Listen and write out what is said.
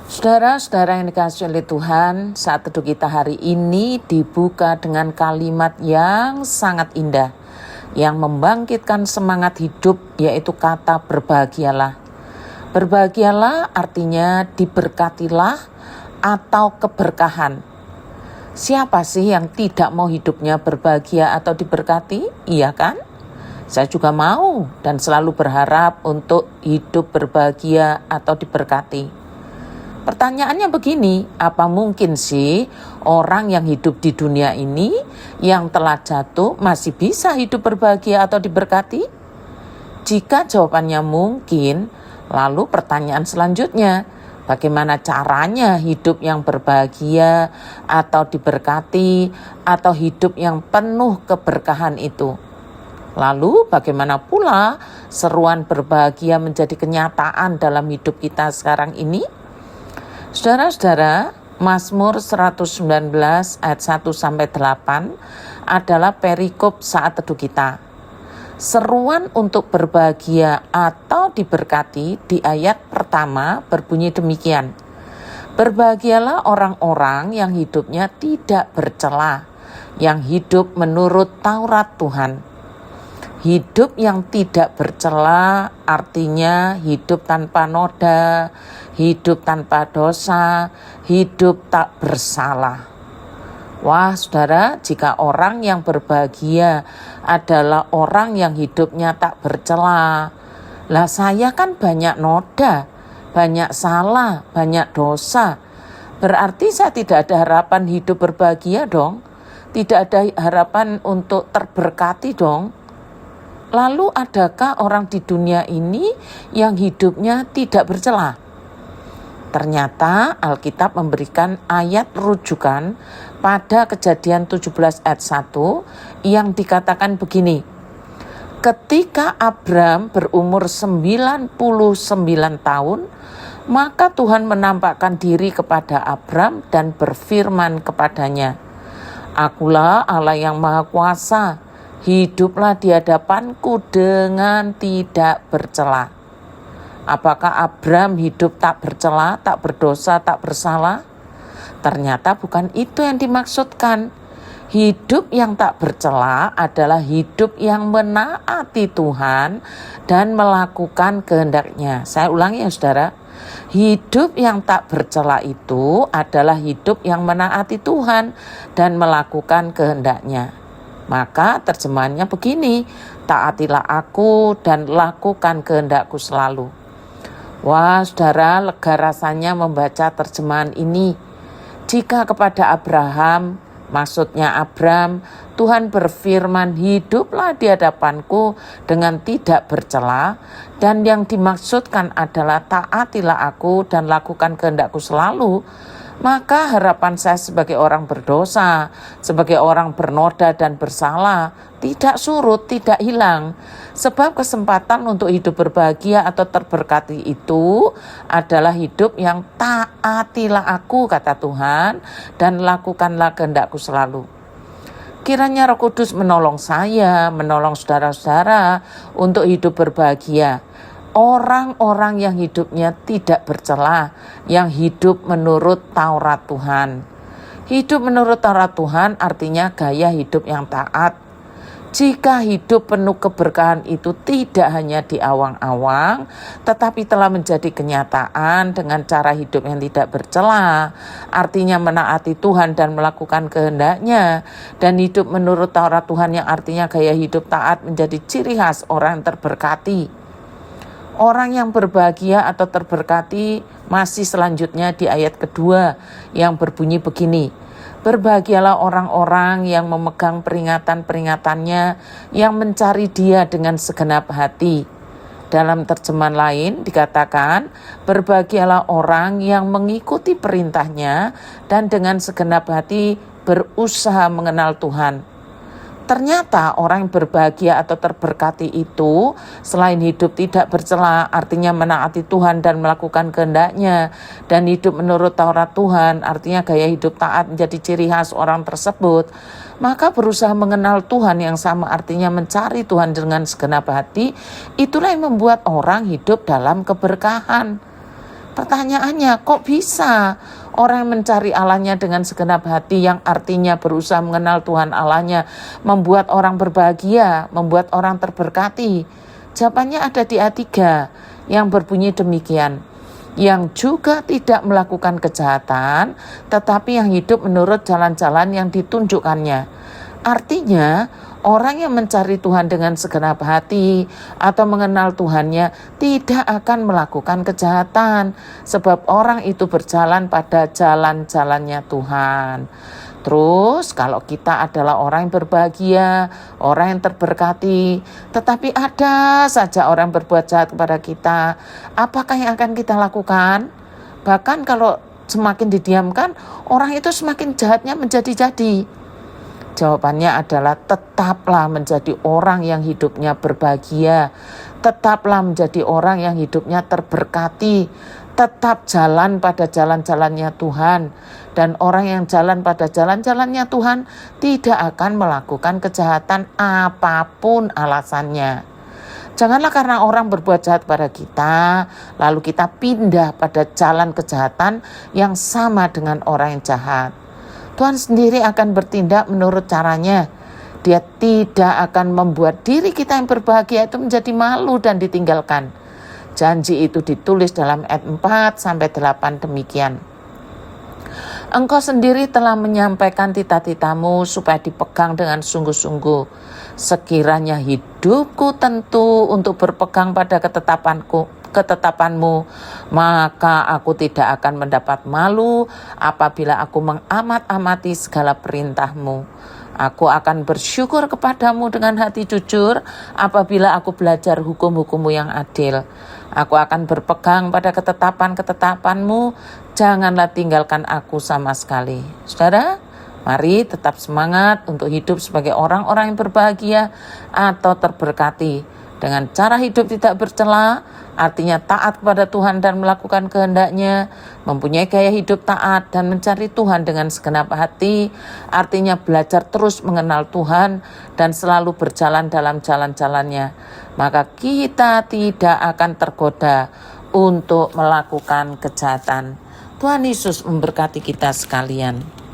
Saudara-saudara yang dikasihi oleh Tuhan, saat teduh kita hari ini dibuka dengan kalimat yang sangat indah, yang membangkitkan semangat hidup, yaitu kata berbahagialah. Berbahagialah artinya diberkatilah atau keberkahan. Siapa sih yang tidak mau hidupnya berbahagia atau diberkati? Iya kan? Saya juga mau dan selalu berharap untuk hidup berbahagia atau diberkati. Pertanyaannya begini, apa mungkin sih orang yang hidup di dunia ini yang telah jatuh masih bisa hidup berbahagia atau diberkati? Jika jawabannya mungkin, lalu pertanyaan selanjutnya, bagaimana caranya hidup yang berbahagia atau diberkati atau hidup yang penuh keberkahan itu? Lalu bagaimana pula seruan berbahagia menjadi kenyataan dalam hidup kita sekarang ini? Saudara-saudara, Mazmur 119 ayat 1-8 adalah perikop saat teduh kita. Seruan untuk berbahagia atau diberkati di ayat pertama berbunyi demikian. Berbahagialah orang-orang yang hidupnya tidak bercela, yang hidup menurut Taurat Tuhan. Hidup yang tidak bercela artinya hidup tanpa noda, hidup tanpa dosa, hidup tak bersalah. Wah saudara, jika orang yang berbahagia adalah orang yang hidupnya tak bercela, lah saya kan banyak noda, banyak salah, banyak dosa. Berarti saya tidak ada harapan hidup berbahagia dong, tidak ada harapan untuk terberkati dong. Lalu adakah orang di dunia ini yang hidupnya tidak bercela? Ternyata Alkitab memberikan ayat rujukan pada Kejadian 17 ayat 1 yang dikatakan begini. Ketika Abram berumur 99 tahun, maka Tuhan menampakkan diri kepada Abram dan berfirman kepadanya, Akulah Allah yang Maha Kuasa, hiduplah di hadapanku dengan tidak bercela. Apakah Abram hidup tak bercela, tak berdosa, tak bersalah? Ternyata bukan itu yang dimaksudkan. Hidup yang tak bercela adalah hidup yang menaati Tuhan dan melakukan kehendak-Nya. Saya ulangi ya saudara. Hidup yang tak bercela itu adalah hidup yang menaati Tuhan dan melakukan kehendak-Nya. Maka terjemahannya begini, taatilah aku dan lakukan kehendakku selalu. Wah saudara, lega rasanya membaca terjemahan ini. Jika kepada Abraham, maksudnya Abram, Tuhan berfirman, hiduplah di hadapanku dengan tidak bercela, dan yang dimaksudkan adalah taatilah aku dan lakukan kehendakku selalu, maka harapan saya sebagai orang berdosa, sebagai orang bernoda dan bersalah, tidak surut, tidak hilang. Sebab kesempatan untuk hidup berbahagia atau terberkati itu adalah hidup yang taatilah aku, kata Tuhan, dan lakukanlah kehendakku selalu. Kiranya Roh Kudus menolong saya, menolong saudara-saudara untuk hidup berbahagia. Orang-orang yang hidupnya tidak bercela, yang hidup menurut Taurat Tuhan. Hidup menurut Taurat Tuhan artinya gaya hidup yang taat. Jika hidup penuh keberkahan itu tidak hanya di awang-awang, tetapi telah menjadi kenyataan dengan cara hidup yang tidak bercela, artinya menaati Tuhan dan melakukan kehendak-Nya, dan hidup menurut Taurat Tuhan yang artinya gaya hidup taat menjadi ciri khas orang yang terberkati. Orang yang berbahagia atau terberkati masih selanjutnya di ayat kedua yang berbunyi begini. Berbahagialah orang-orang yang memegang peringatan-peringatannya, yang mencari Dia dengan segenap hati. Dalam terjemahan lain dikatakan, berbahagialah orang yang mengikuti perintahnya dan dengan segenap hati berusaha mengenal Tuhan. Ternyata orang yang berbahagia atau terberkati itu selain hidup tidak bercela, artinya menaati Tuhan dan melakukan kehendak-Nya, dan hidup menurut Taurat Tuhan, artinya gaya hidup taat menjadi ciri khas orang tersebut, maka berusaha mengenal Tuhan yang sama artinya mencari Tuhan dengan segenap hati, itulah yang membuat orang hidup dalam keberkahan. Pertanyaannya, kok bisa orang yang mencari Allahnya dengan segenap hati, yang artinya berusaha mengenal Tuhan Allahnya, membuat orang berbahagia, membuat orang terberkati? Jawabannya ada di ayat 3 yang berbunyi demikian. Yang juga tidak melakukan kejahatan, tetapi yang hidup menurut jalan-jalan yang ditunjukkannya. Artinya, orang yang mencari Tuhan dengan segenap hati atau mengenal Tuhannya tidak akan melakukan kejahatan, sebab orang itu berjalan pada jalan-jalannya Tuhan. Terus kalau kita adalah orang yang berbahagia, orang yang terberkati, tetapi ada saja orang yang berbuat jahat kepada kita, apakah yang akan kita lakukan? Bahkan kalau semakin didiamkan, orang itu semakin jahatnya menjadi-jadi. Jawabannya adalah tetaplah menjadi orang yang hidupnya berbahagia, tetaplah menjadi orang yang hidupnya terberkati, tetap jalan pada jalan-jalannya Tuhan. Dan orang yang jalan pada jalan-jalannya Tuhan tidak akan melakukan kejahatan apapun alasannya. Janganlah karena orang berbuat jahat pada kita, lalu kita pindah pada jalan kejahatan yang sama dengan orang yang jahat. Tuhan sendiri akan bertindak menurut caranya. Dia tidak akan membuat diri kita yang berbahagia itu menjadi malu dan ditinggalkan. Janji itu ditulis dalam ayat 4-8 demikian. Engkau sendiri telah menyampaikan titah-titahmu supaya dipegang dengan sungguh-sungguh. Sekiranya hidupku tentu untuk berpegang pada ketetapanmu, maka aku tidak akan mendapat malu apabila aku mengamat-amati segala perintahmu. Aku akan bersyukur kepadamu dengan hati jujur apabila aku belajar hukum-hukummu yang adil. Aku akan berpegang pada ketetapan-ketetapanmu, janganlah tinggalkan aku sama sekali. Saudara, mari tetap semangat untuk hidup sebagai orang-orang yang berbahagia atau terberkati. Dengan cara hidup tidak bercela, artinya taat kepada Tuhan dan melakukan kehendak-Nya, mempunyai gaya hidup taat dan mencari Tuhan dengan segenap hati, artinya belajar terus mengenal Tuhan dan selalu berjalan dalam jalan-jalannya, maka kita tidak akan tergoda untuk melakukan kejahatan. Tuhan Yesus memberkati kita sekalian.